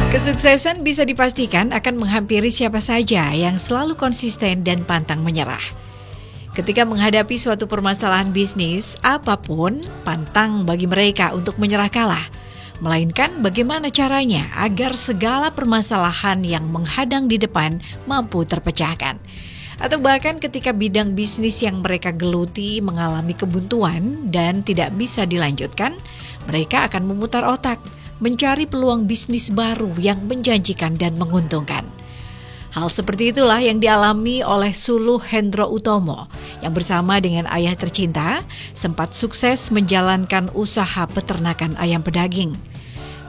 Kesuksesan bisa dipastikan akan menghampiri siapa saja yang selalu konsisten dan pantang menyerah. Ketika menghadapi suatu permasalahan bisnis, apapun pantang bagi mereka untuk menyerah kalah. Melainkan bagaimana caranya agar segala permasalahan yang menghadang di depan mampu terpecahkan. Atau bahkan ketika bidang bisnis yang mereka geluti mengalami kebuntuan dan tidak bisa dilanjutkan, mereka akan memutar otak, mencari peluang bisnis baru yang menjanjikan dan menguntungkan. Hal seperti itulah yang dialami oleh Suluh Hendro Utomo yang bersama dengan ayah tercinta sempat sukses menjalankan usaha peternakan ayam pedaging.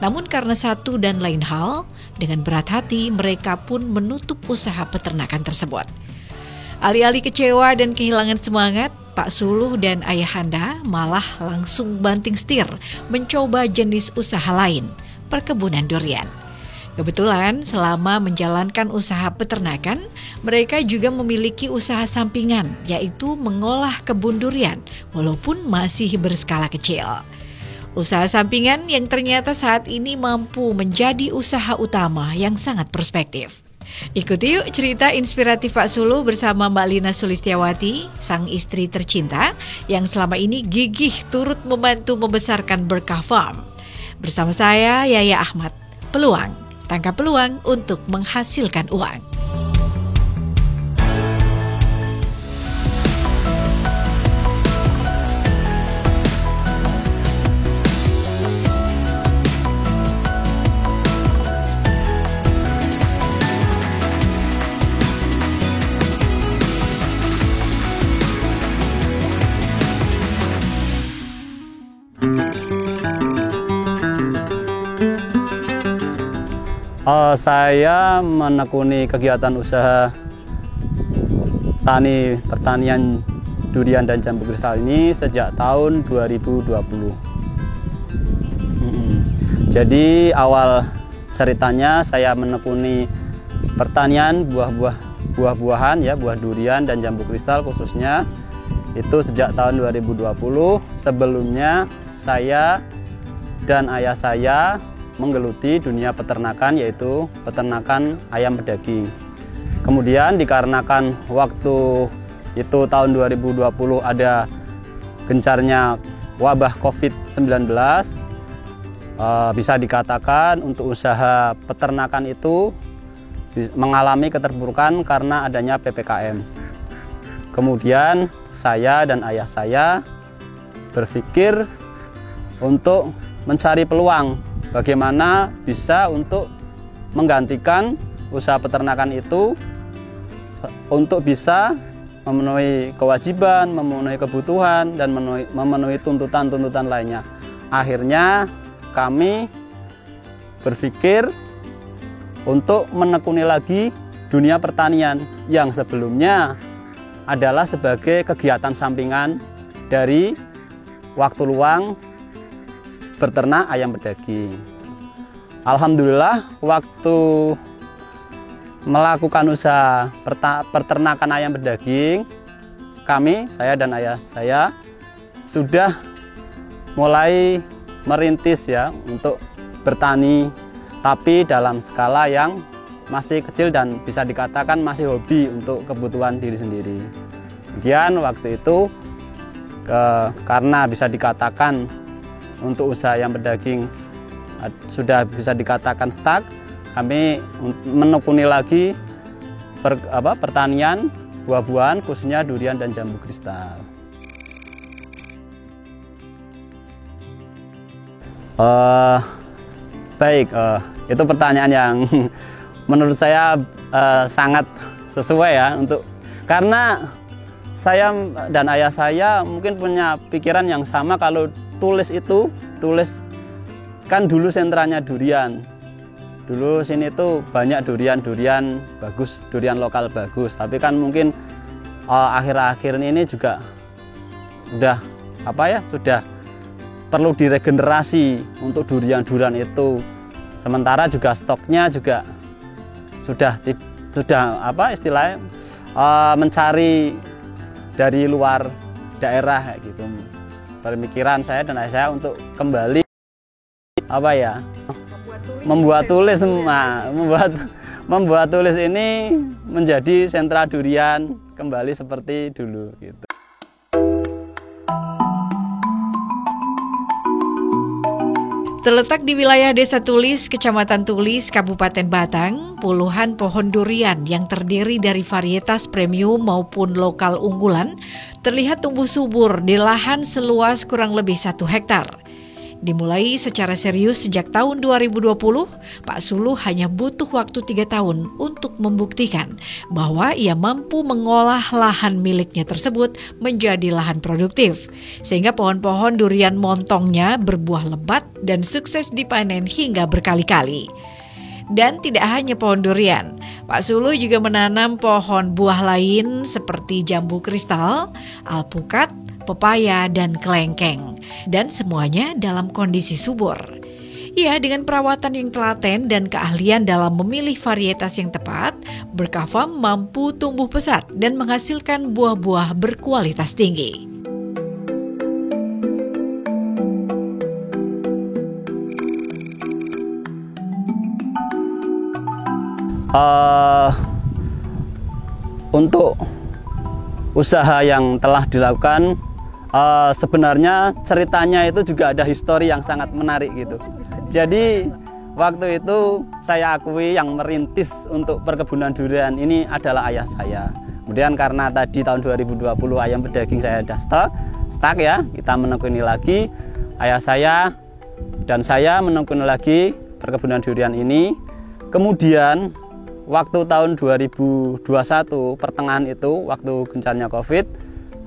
Namun karena satu dan lain hal, dengan berat hati mereka pun menutup usaha peternakan tersebut. Alih-alih kecewa dan kehilangan semangat, Pak Suluh dan Ayahanda malah langsung banting setir mencoba jenis usaha lain, perkebunan durian. Kebetulan selama menjalankan usaha peternakan, mereka juga memiliki usaha sampingan, yaitu mengolah kebun durian, walaupun masih berskala kecil. Usaha sampingan yang ternyata saat ini mampu menjadi usaha utama yang sangat prospektif. Ikuti yuk cerita inspiratif Pak Suluh bersama Mbak Lina Sulistiawati, sang istri tercinta yang selama ini gigih turut membantu membesarkan Berkah Farm. Bersama saya, Yaya Ahmad. Peluang, tangkap peluang untuk menghasilkan uang. Saya menekuni kegiatan usaha pertanian durian dan jambu kristal ini sejak tahun 2020. Jadi awal ceritanya saya menekuni pertanian buah-buahan ya, buah durian dan jambu kristal khususnya itu sejak tahun 2020. Sebelumnya saya dan ayah saya menggeluti dunia peternakan, yaitu peternakan ayam pedaging. Kemudian dikarenakan waktu itu tahun 2020 ada gencarnya wabah COVID-19, bisa dikatakan untuk usaha peternakan itu mengalami keterpurukan karena adanya PPKM. Kemudian saya dan ayah saya berpikir untuk mencari peluang bagaimana bisa untuk menggantikan usaha peternakan itu untuk bisa memenuhi kewajiban, memenuhi kebutuhan, dan memenuhi tuntutan-tuntutan lainnya. Akhirnya kami berpikir untuk menekuni lagi dunia pertanian yang sebelumnya adalah sebagai kegiatan sampingan dari waktu luang berternak ayam pedaging. Alhamdulillah waktu melakukan usaha peternakan ayam pedaging, saya dan ayah saya sudah mulai merintis ya untuk bertani, tapi dalam skala yang masih kecil dan bisa dikatakan masih hobi untuk kebutuhan diri sendiri. Kemudian waktu itu karena bisa dikatakan untuk usaha ayam pedaging sudah bisa dikatakan stuck, kami menekuni lagi pertanian buah-buahan khususnya durian dan jambu kristal. Itu pertanyaan yang menurut saya sangat sesuai ya, karena saya dan ayah saya mungkin punya pikiran yang sama. Kalau tulis kan dulu sentranya durian. Dulu sini tuh banyak durian bagus, durian lokal bagus. Tapi kan mungkin akhir-akhir ini juga sudah perlu diregenerasi untuk durian itu. Sementara juga stoknya juga sudah istilahnya mencari dari luar daerah gitu. Pemikiran saya dan ayah saya untuk kembali membuat membuat tulis ini menjadi sentra durian kembali seperti dulu gitu. Terletak di wilayah Desa Tulis, Kecamatan Tulis, Kabupaten Batang, puluhan pohon durian yang terdiri dari varietas premium maupun lokal unggulan terlihat tumbuh subur di lahan seluas kurang lebih 1 hektar. Dimulai secara serius sejak tahun 2020, Pak Suluh hanya butuh waktu 3 tahun untuk membuktikan bahwa ia mampu mengolah lahan miliknya tersebut menjadi lahan produktif, sehingga pohon-pohon durian montongnya berbuah lebat dan sukses dipanen hingga berkali-kali. Dan tidak hanya pohon durian, Pak Suluh juga menanam pohon buah lain seperti jambu kristal, alpukat, pepaya, dan kelengkeng. Dan semuanya dalam kondisi subur. Ya, dengan perawatan yang telaten dan keahlian dalam memilih varietas yang tepat, Berkah Farm mampu tumbuh pesat dan menghasilkan buah-buah berkualitas tinggi. Untuk usaha yang telah dilakukan, sebenarnya ceritanya itu juga ada histori yang sangat menarik gitu. Jadi waktu itu saya akui yang merintis untuk perkebunan durian ini adalah ayah saya. Kemudian karena tadi tahun 2020 ayam berdaging saya sudah stuck ya, kita menekuni lagi. Ayah saya dan saya menekuni lagi perkebunan durian ini. Kemudian waktu tahun 2021 pertengahan itu, waktu gencarnya COVID,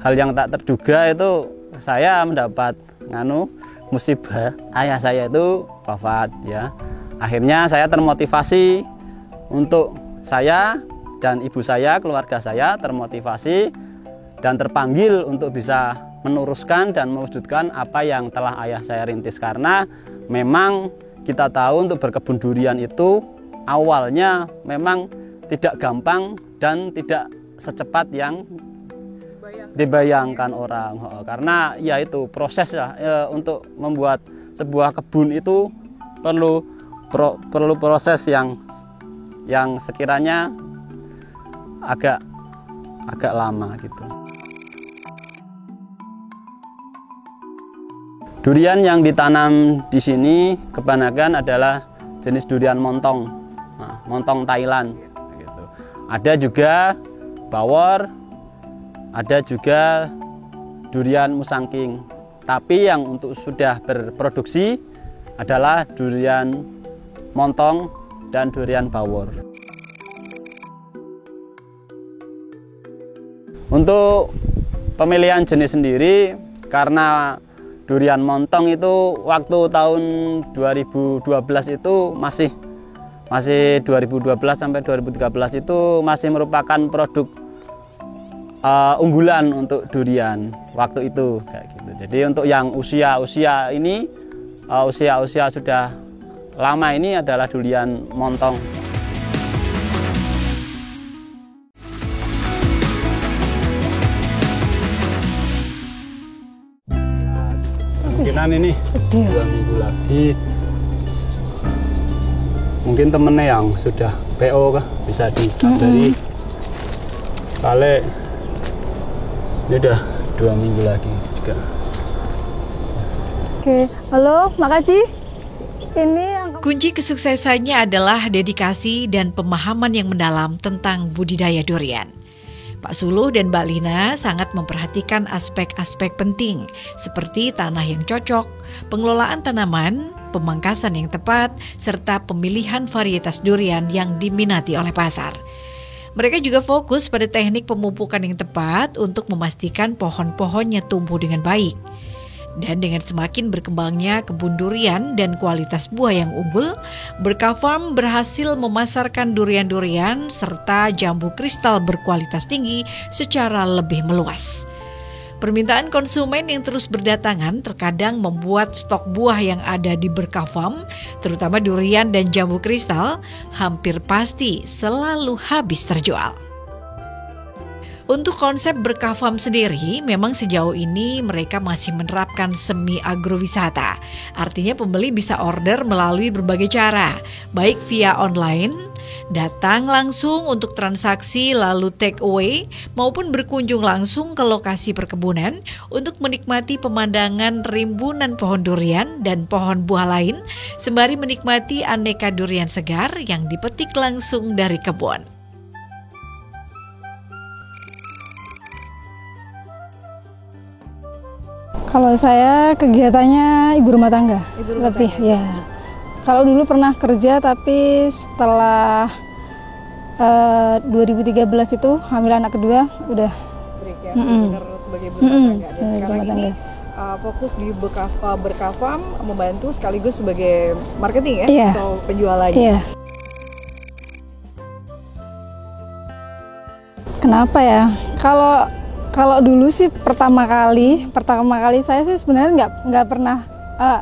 hal yang tak terduga itu saya mendapat musibah, ayah saya itu wafat ya. Akhirnya saya termotivasi untuk saya dan ibu saya, keluarga saya termotivasi dan terpanggil untuk bisa meneruskan dan mewujudkan apa yang telah ayah saya rintis. Karena memang kita tahu untuk berkebun durian itu awalnya memang tidak gampang dan tidak secepat yang dibayangkan orang, karena ya itu proses ya, untuk membuat sebuah kebun itu perlu proses yang sekiranya agak lama gitu. Durian yang ditanam di sini kebanyakan adalah jenis durian montong, montong Thailand gitu. Ada juga bawor, ada juga durian musangking. Tapi yang untuk sudah berproduksi adalah durian montong dan durian bawor. Untuk pemilihan jenis sendiri, karena durian montong itu waktu tahun 2012 itu masih 2012 sampai 2013 itu masih merupakan produk unggulan untuk durian waktu itu kayak gitu. Jadi untuk yang usia ini, usia sudah lama ini adalah durian montong. Kemungkinan ini 2 minggu lagi mungkin temennya yang sudah PO kah bisa dikabari. Kali ini udah 2 minggu lagi juga. Oke, halo, makasih. Kunci kesuksesannya adalah dedikasi dan pemahaman yang mendalam tentang budidaya durian. Pak Suluh dan Mbak Lina sangat memperhatikan aspek-aspek penting seperti tanah yang cocok, pengelolaan tanaman, pemangkasan yang tepat, serta pemilihan varietas durian yang diminati oleh pasar. Mereka juga fokus pada teknik pemupukan yang tepat untuk memastikan pohon-pohonnya tumbuh dengan baik. Dan dengan semakin berkembangnya kebun durian dan kualitas buah yang unggul, Berkah Farm berhasil memasarkan durian-durian serta jambu kristal berkualitas tinggi secara lebih meluas. Permintaan konsumen yang terus berdatangan terkadang membuat stok buah yang ada di Berkah Farm, terutama durian dan jambu kristal, hampir pasti selalu habis terjual. Untuk konsep Berkah Farm sendiri, memang sejauh ini mereka masih menerapkan semi agrowisata. Artinya pembeli bisa order melalui berbagai cara, baik via online, datang langsung untuk transaksi lalu take away, maupun berkunjung langsung ke lokasi perkebunan untuk menikmati pemandangan rimbunan pohon durian dan pohon buah lain, sembari menikmati aneka durian segar yang dipetik langsung dari kebun. Kalau saya kegiatannya ibu rumah tangga, lebih ya. Kalau dulu pernah kerja, tapi setelah 2013 itu hamil anak kedua, udah break ya, benar sebagai ibu rumah tangga. Dan sekarang ini fokus di Berkah Farm membantu sekaligus sebagai marketing ya, atau penjualannya. Iya. Kenapa ya? Kalau dulu sih pertama kali saya sih sebenarnya nggak pernah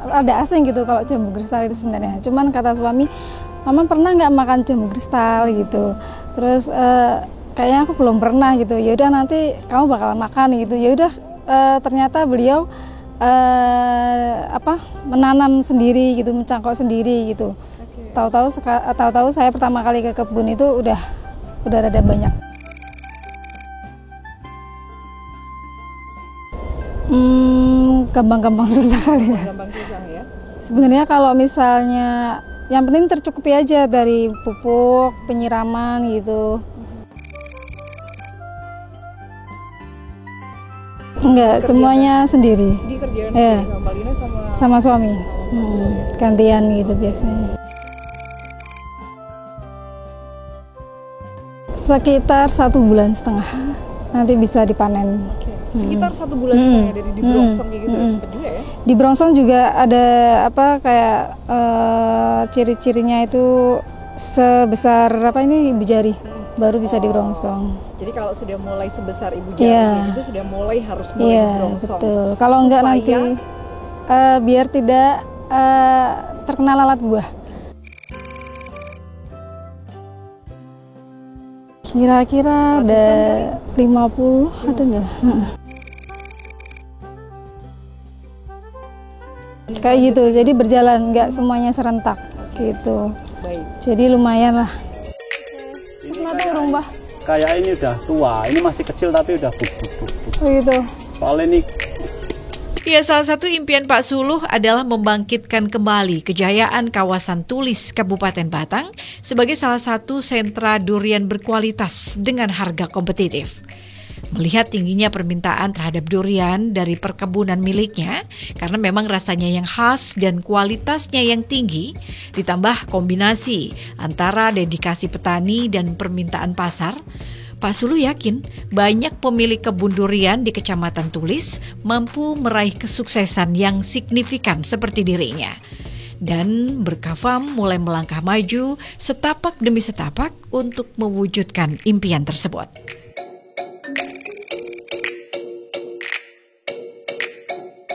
ada asing gitu kalau jambu kristal itu sebenarnya. Cuman kata suami, mama pernah nggak makan jambu kristal gitu. Terus kayaknya aku belum pernah gitu. Ya udah nanti kamu bakalan makan gitu. Ya udah ternyata beliau menanam sendiri gitu, mencangkok sendiri gitu. Tahu-tahu saya pertama kali ke kebun itu udah rada banyak. Gampang-gampang susah kali ya. Gampang susah ya. Sebenarnya kalau misalnya yang penting tercukupi aja dari pupuk, penyiraman gitu. Enggak, semuanya sendiri. Dikerjakan sama Mbak Lina sama suami. Gantian gitu biasanya. Sekitar 1,5 bulan nanti bisa dipanen. Sekitar 1 bulan setengah dari dibrongsong gitu, cepet juga ya. Di brongsong juga ada ciri-cirinya itu sebesar ibu jari, baru bisa dibrongsong. Jadi kalau sudah mulai sebesar ibu jari itu sudah mulai harus mulai dibrongsong. Betul. Kalau enggak nanti biar tidak terkena lalat buah. Kira-kira ada 50 ada enggak? Kayak gitu, jadi berjalan, nggak semuanya serentak gitu. Baik. Jadi lumayan lah. Kayak ini udah tua, ini masih kecil tapi udah buk. Gitu. Soalnya ini. Ya, salah satu impian Pak Suluh adalah membangkitkan kembali kejayaan kawasan Tulis Kabupaten Batang sebagai salah satu sentra durian berkualitas dengan harga kompetitif. Melihat tingginya permintaan terhadap durian dari perkebunan miliknya, karena memang rasanya yang khas dan kualitasnya yang tinggi, ditambah kombinasi antara dedikasi petani dan permintaan pasar, Pak Suluh yakin banyak pemilik kebun durian di Kecamatan Tulis mampu meraih kesuksesan yang signifikan seperti dirinya. Dan Berkah Farm mulai melangkah maju setapak demi setapak untuk mewujudkan impian tersebut.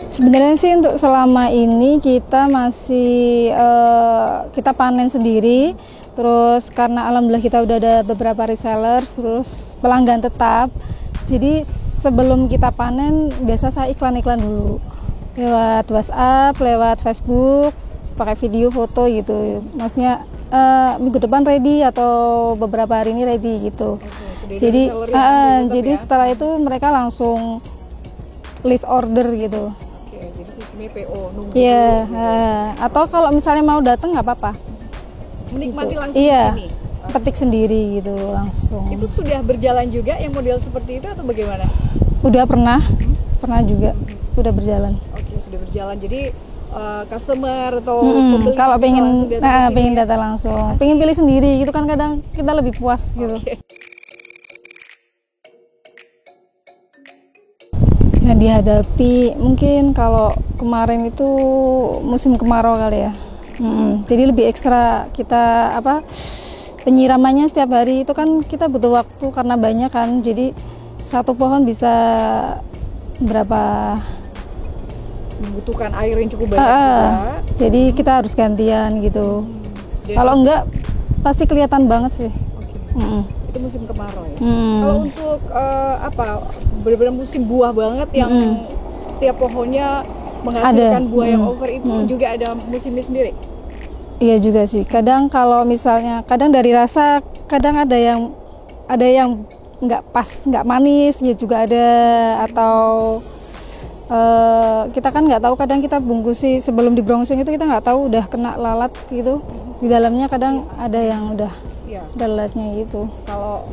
Sebenarnya sih untuk selama ini kita masih kita panen sendiri, terus karena alhamdulillah kita udah ada beberapa resellers, terus pelanggan tetap. Jadi sebelum kita panen biasa saya iklan-iklan dulu lewat WhatsApp, lewat Facebook, pakai video foto gitu. Maksudnya minggu depan ready atau beberapa hari ini ready gitu. Jadi setelah itu mereka langsung list order gitu. Jadi sistemnya PO nunggu. Iya, atau kalau misalnya mau datang nggak apa-apa. Menikmati gitu. langsung Iya, di sini. petik sendiri gitu langsung. Itu sudah berjalan juga yang model seperti itu atau bagaimana? Udah pernah juga, udah berjalan. Oke, sudah berjalan. Jadi customer atau pembeli kalau pengen ya? data langsung, pengen pilih sendiri gitu kan, kadang kita lebih puas gitu. Okay. Ya, dihadapi mungkin kalau kemarin itu musim kemarau kali ya, jadi lebih ekstra kita penyiramannya setiap hari itu kan kita butuh waktu karena banyak kan, jadi satu pohon bisa berapa, membutuhkan air yang cukup banyak juga. Jadi kita harus gantian gitu. Kalau enggak pasti kelihatan banget sih. Itu itu musim kemarau ya. Kalau untuk benar-benar musim buah banget yang setiap pohonnya menghasilkan buah yang over itu juga ada musimnya sendiri. Iya juga sih. Kadang kalau misalnya, kadang dari rasa, kadang ada yang nggak pas, nggak manis, ya juga ada. Atau kita kan nggak tahu, kadang kita bungkusi sebelum di brongsing itu kita nggak tahu udah kena lalat gitu. Di dalamnya kadang ada yang udah lalatnya gitu. Kalau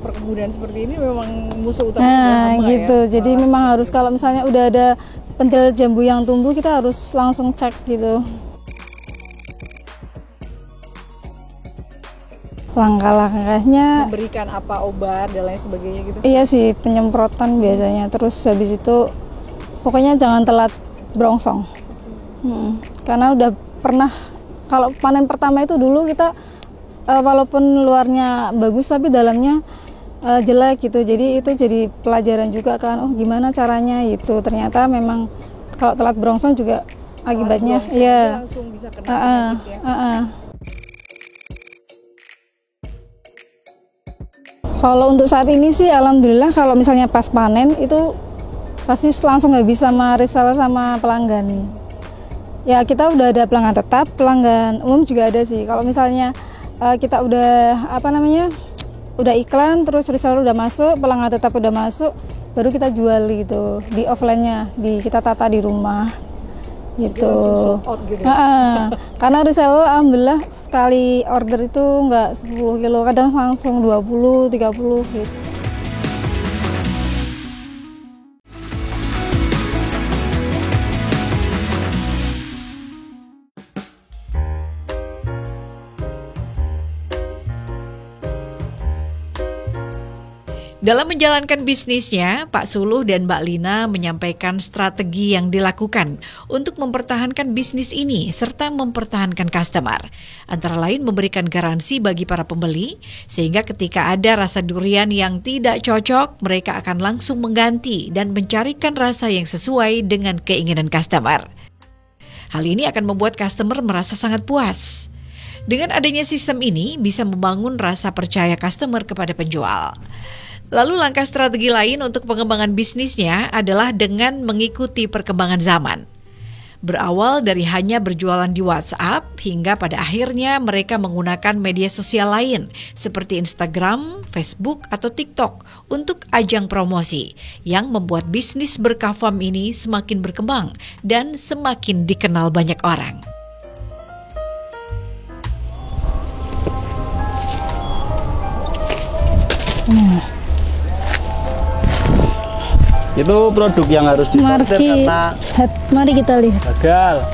perkebunan seperti ini memang musuh utama gitu ya? Jadi memang harus, kalau misalnya udah ada pentil jambu yang tumbuh, kita harus langsung cek gitu. Langkah-langkahnya memberikan apa, obat dan lain sebagainya gitu. Iya sih, penyemprotan biasanya. Terus habis itu pokoknya jangan telat brongsong. Karena udah pernah, kalau panen pertama itu dulu kita walaupun luarnya bagus tapi dalamnya jelek gitu. Jadi itu jadi pelajaran juga kan, oh gimana caranya gitu. Ternyata memang kalau telat brongsong juga akibatnya langsung bisa kena penyakit ya. Kalau untuk saat ini sih alhamdulillah, kalau misalnya pas panen itu pasti langsung nggak bisa sama reseller sama pelanggan. Ya kita udah ada pelanggan tetap, pelanggan umum juga ada sih. Kalau misalnya kita udah udah iklan, terus reseller udah masuk, pelanggan tetap udah masuk, baru kita jual gitu di offline-nya, kita tata di rumah gitu. Gitu. Karena reseller alhamdulillah sekali order itu nggak 10 kilo, kadang langsung 20, 30 gitu. Dalam menjalankan bisnisnya, Pak Suluh dan Mbak Lina menyampaikan strategi yang dilakukan untuk mempertahankan bisnis ini serta mempertahankan customer. Antara lain memberikan garansi bagi para pembeli, sehingga ketika ada rasa durian yang tidak cocok, mereka akan langsung mengganti dan mencarikan rasa yang sesuai dengan keinginan customer. Hal ini akan membuat customer merasa sangat puas. Dengan adanya sistem ini bisa membangun rasa percaya customer kepada penjual. Lalu langkah strategi lain untuk pengembangan bisnisnya adalah dengan mengikuti perkembangan zaman. Berawal dari hanya berjualan di WhatsApp, hingga pada akhirnya mereka menggunakan media sosial lain seperti Instagram, Facebook, atau TikTok untuk ajang promosi yang membuat bisnis berkah farm ini semakin berkembang dan semakin dikenal banyak orang. Itu produk yang harus disortir karena mari kita lihat. Gagal.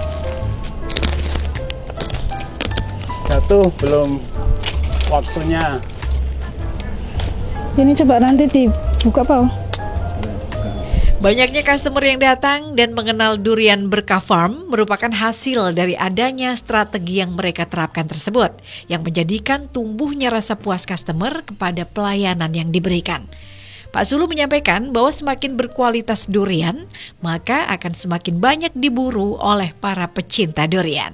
Jatuh belum waktunya. Ini coba nanti dibuka Pak. Banyaknya customer yang datang dan mengenal durian berkah farm merupakan hasil dari adanya strategi yang mereka terapkan tersebut, yang menjadikan tumbuhnya rasa puas customer kepada pelayanan yang diberikan. Pak Suluh menyampaikan bahwa semakin berkualitas durian, maka akan semakin banyak diburu oleh para pecinta durian.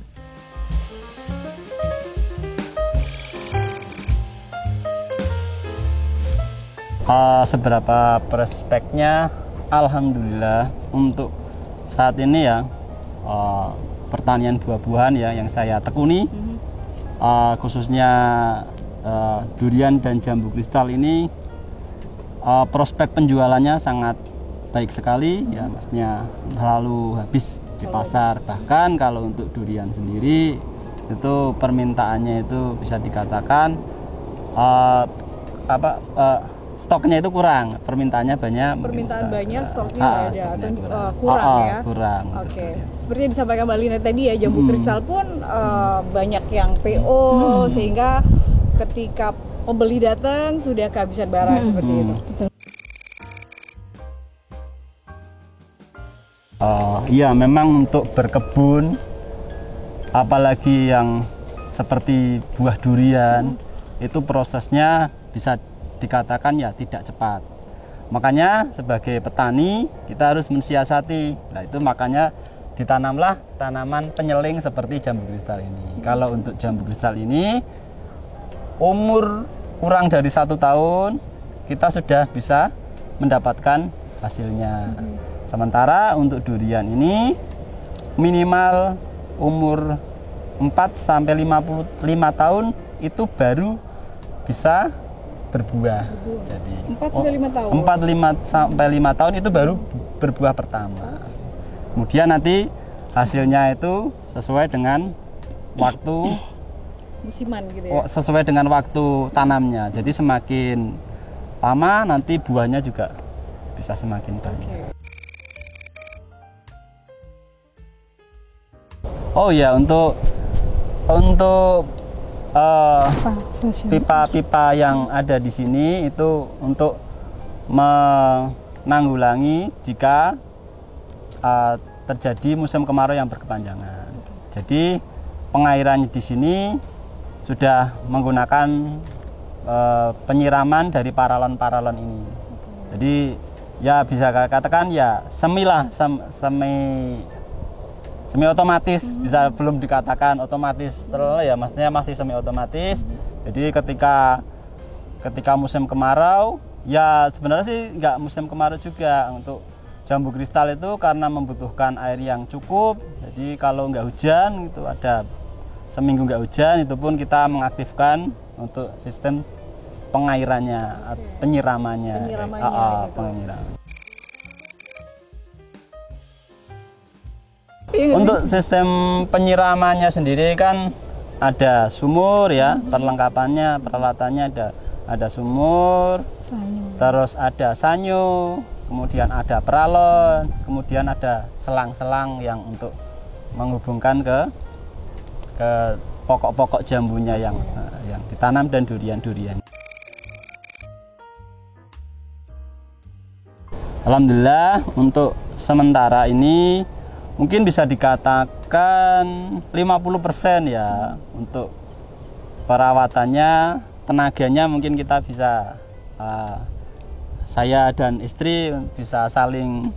Seberapa prospeknya, alhamdulillah untuk saat ini ya, pertanian buah-buahan ya yang saya tekuni, khususnya durian dan jambu kristal ini, prospek penjualannya sangat baik sekali ya, maksudnya selalu habis di pasar. Bahkan kalau untuk durian sendiri itu permintaannya itu bisa dikatakan stoknya itu kurang, permintaannya banyak. Permintaan banyak, stoknya ada atau kurang ya? Kurang. Oke. Seperti yang disampaikan Mbak Lina tadi ya, jambu kristal pun banyak yang PO, sehingga ketika pembeli datang sudah kehabisan barang seperti itu. Iya, memang untuk berkebun, apalagi yang seperti buah durian, itu prosesnya bisa dikatakan ya tidak cepat. Makanya sebagai petani kita harus mensiasati. Nah itu makanya ditanamlah tanaman penyeling seperti jambu kristal ini. Kalau untuk jambu kristal ini umur kurang dari 1 tahun kita sudah bisa mendapatkan hasilnya. Sementara untuk durian ini minimal umur 4 sampai 55 tahun itu baru bisa berbuah. Jadi 4 sampai 5 tahun. 4 sampai 5 tahun itu baru berbuah pertama. Kemudian nanti hasilnya itu sesuai dengan waktu musiman gitu ya. Sesuai dengan waktu tanamnya. Jadi semakin lama nanti buahnya juga bisa semakin banyak. Oh ya, untuk pipa-pipa yang ada di sini itu untuk menanggulangi jika terjadi musim kemarau yang berkepanjangan. Jadi pengairan di sini sudah menggunakan penyiraman dari paralon-paralon ini. Jadi ya bisa katakan ya semi otomatis, bisa belum dikatakan otomatis terlalu ya, maksudnya masih semi otomatis. Jadi ketika musim kemarau ya sebenarnya sih nggak musim kemarau juga, untuk jambu kristal itu karena membutuhkan air yang cukup. Jadi kalau nggak hujan itu ada seminggu nggak hujan, itu pun kita mengaktifkan untuk sistem pengairannya, penyiramannya. Untuk sistem penyiramannya sendiri kan ada sumur ya, perlengkapannya, peralatannya ada sumur, terus ada sanyo, kemudian ada peralon, kemudian ada selang-selang yang untuk menghubungkan ke pokok-pokok jambunya yang ditanam dan durian-durian. Alhamdulillah untuk sementara ini mungkin bisa dikatakan 50% ya untuk perawatannya, tenaganya mungkin kita bisa saya dan istri bisa saling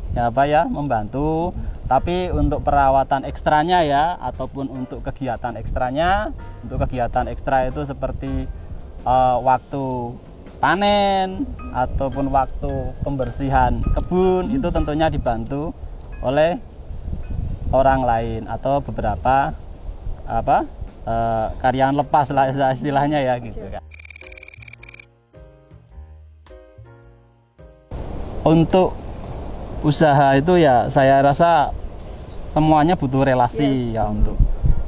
membantu. Tapi untuk perawatan ekstranya ya, ataupun untuk kegiatan ekstranya, untuk kegiatan ekstra itu seperti waktu panen ataupun waktu pembersihan kebun itu tentunya dibantu oleh orang lain atau beberapa karyawan lepas lah istilahnya ya gitu kan. Untuk usaha itu ya saya rasa semuanya butuh relasi ya.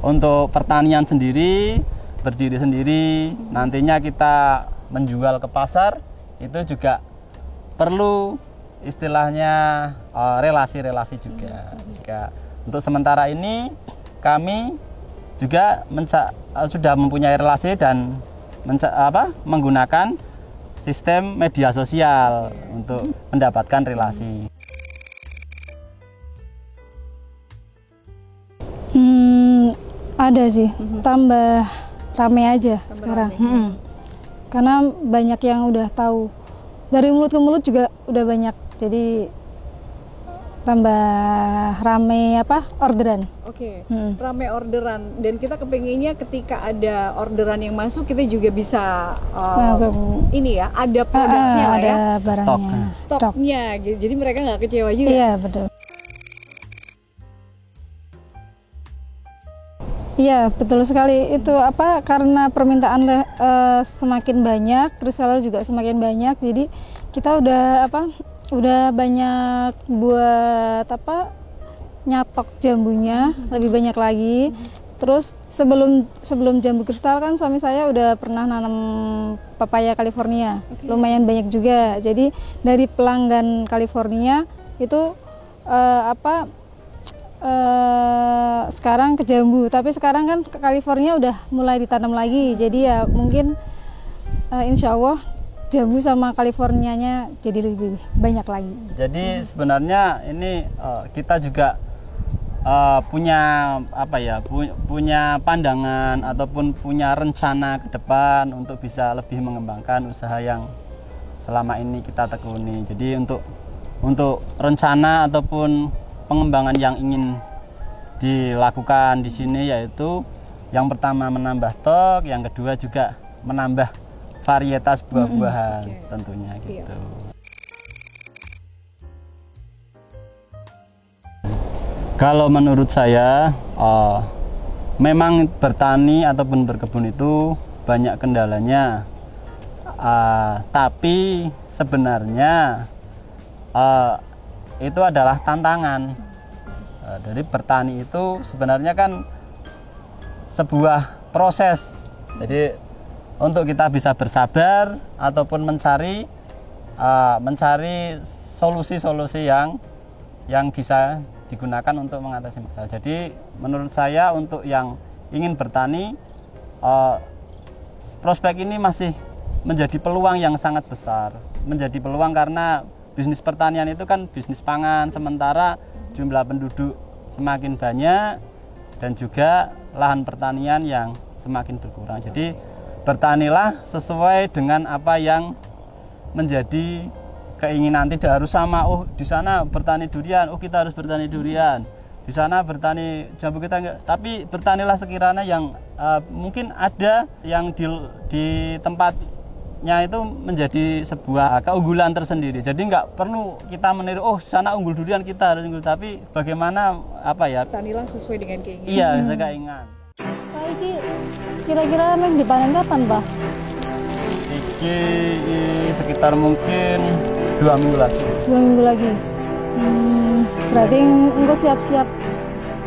Untuk pertanian sendiri, berdiri sendiri, nantinya kita menjual ke pasar itu juga perlu istilahnya relasi-relasi juga. Untuk sementara ini kami juga sudah mempunyai relasi dan menggunakan sistem media sosial untuk mendapatkan relasi. Ada sih, tambah rame aja sekarang. Karena banyak yang udah tahu, dari mulut ke mulut juga udah banyak, jadi tambah rame orderan. Rame orderan, dan kita kepengennya ketika ada orderan yang masuk kita juga bisa langsung ini ya, ada produknya ada ya, barangnya, stoknya, jadi mereka nggak kecewa juga. Iya betul. Iya betul sekali, itu karena permintaan semakin banyak, reseller juga semakin banyak, jadi kita udah banyak buat nyatok jambunya lebih banyak lagi. Terus sebelum jambu kristal kan suami saya udah pernah nanam papaya California, lumayan banyak juga. Jadi dari pelanggan California itu sekarang ke jambu, tapi sekarang kan ke California udah mulai ditanam lagi, jadi ya mungkin insya Allah jambu sama Californianya jadi lebih banyak lagi. Jadi sebenarnya ini kita juga punya punya pandangan ataupun punya rencana ke depan untuk bisa lebih mengembangkan usaha yang selama ini kita tekuni. Jadi untuk rencana ataupun pengembangan yang ingin dilakukan di sini yaitu yang pertama menambah stok, yang kedua juga menambah varietas buah-buahan tentunya gitu. Kalau menurut saya memang bertani ataupun berkebun itu banyak kendalanya, tapi sebenarnya itu adalah tantangan. Dari bertani itu sebenarnya kan sebuah proses. Jadi untuk kita bisa bersabar ataupun mencari solusi-solusi yang bisa digunakan untuk mengatasi masalah. Jadi menurut saya untuk yang ingin bertani, prospek ini masih menjadi peluang yang sangat besar. Menjadi peluang karena bisnis pertanian itu kan bisnis pangan, sementara jumlah penduduk semakin banyak dan juga lahan pertanian yang semakin berkurang. Jadi bertanilah sesuai dengan apa yang menjadi keinginan, tidak harus sama. Oh, di sana bertani durian, oh kita harus bertani durian. Di sana bertani jambu, kita enggak. Tapi bertanilah sekiranya yang mungkin ada yang di tempatnya itu menjadi sebuah keunggulan tersendiri. Jadi nggak perlu kita meniru, oh sana unggul durian kita harus unggul. Tapi bagaimana bertanilah sesuai dengan keinginan. Iya, sesuai keinginan. Iki kira-kira meh dipanen kapan, Pak? Iki sekitar mungkin 2 minggu lagi. 2 minggu lagi. Berarti engko siap-siap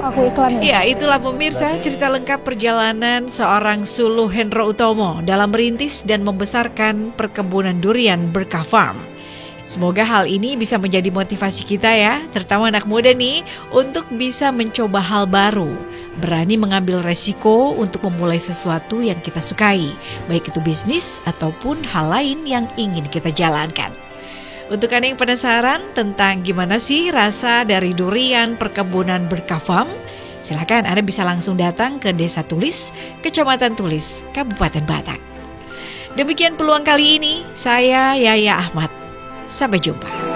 aku iklan ya? Iya, itulah pemirsa cerita lengkap perjalanan seorang Suluh Hendro Utomo dalam merintis dan membesarkan perkebunan durian Berkah Farm. Semoga hal ini bisa menjadi motivasi kita ya, terutama anak muda nih, untuk bisa mencoba hal baru, berani mengambil resiko untuk memulai sesuatu yang kita sukai, baik itu bisnis ataupun hal lain yang ingin kita jalankan. Untuk Anda yang penasaran tentang gimana sih rasa dari durian perkebunan Berkah Farm, silakan Anda bisa langsung datang ke Desa Tulis, Kecamatan Tulis, Kabupaten Batak. Demikian peluang kali ini, saya Yaya Ahmad. Sampai jumpa.